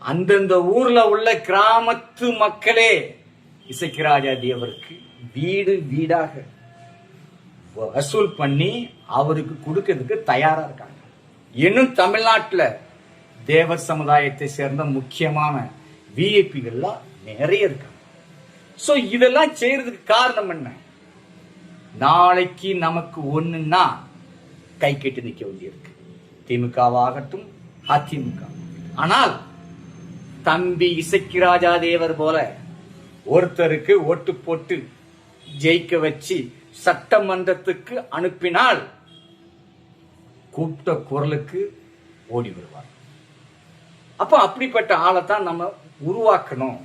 அந்தந்த ஊர்ல உள்ள கிராமத்து மக்களே இசக்கிராஜா தேவருக்கு வீடு வீடாக வசூல் பண்ணி அவருக்கு கொடுக்கிறதுக்கு தயாரா இருக்காங்க. இன்னும் தமிழ்நாட்டில் தேவர் சமுதாயத்தை சேர்ந்த முக்கியமான விஐபிகள்லாம் நிறைய இருக்காங்க. சோ இதெல்லாம் செய்யறதுக்கு காரணம் என்ன? நாளைக்கு நமக்கு ஒண்ணுன்னா கை கட்டி நிற்க வேண்டியிருக்கு, திமுகவாகட்டும் அதிமுக. ஆனால் தம்பி இசக்கிராஜா தேவர் போல ஒருத்தருக்கு ஓட்டு போட்டு ஜெயிக்க வச்சு சட்டமன்றத்துக்கு அனுப்பினால் கூப்பிட்ட குரலுக்கு ஓடி வருவார். அப்ப அப்படிப்பட்ட ஆளை தான் நம்ம உருவாக்கணும்.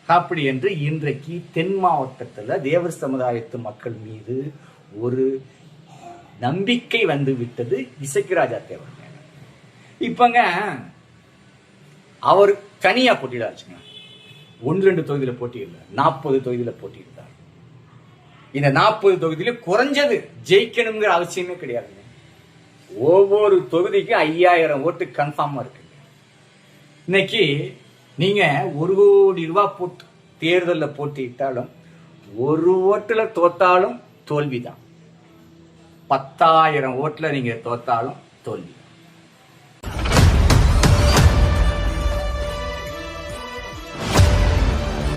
அப்படி என்று இன்றைக்கு தென் மாவட்டத்தில் தேவர் சமுதாயத்து மக்கள் மீது ஒரு நம்பிக்கை வந்து விட்டது இசக்கிராஜா தேவர். இப்பங்க அவர் தனியா போட்டியிடாச்சுங்க, 1-2 தொகுதியில போட்டியிடல, 40 தொகுதியில போட்டியிட்டார். இந்த 40 தொகுதியில குறைஞ்சது ஜெயிக்கணுங்கிற அவசியமே கிடையாதுங்க. ஒவ்வொரு தொகுதிக்கு 5000 ஓட்டு கன்ஃபார்மா இருக்கு. இன்னைக்கு நீங்க 1 கோடி ரூபாய் போட்டு தேர்தலில் போட்டியிட்டாலும் 1 ஓட்டுல தோத்தாலும் தோல்விதான், 10,000 ஓட்டுல நீங்க தோத்தாலும் தோல்வி.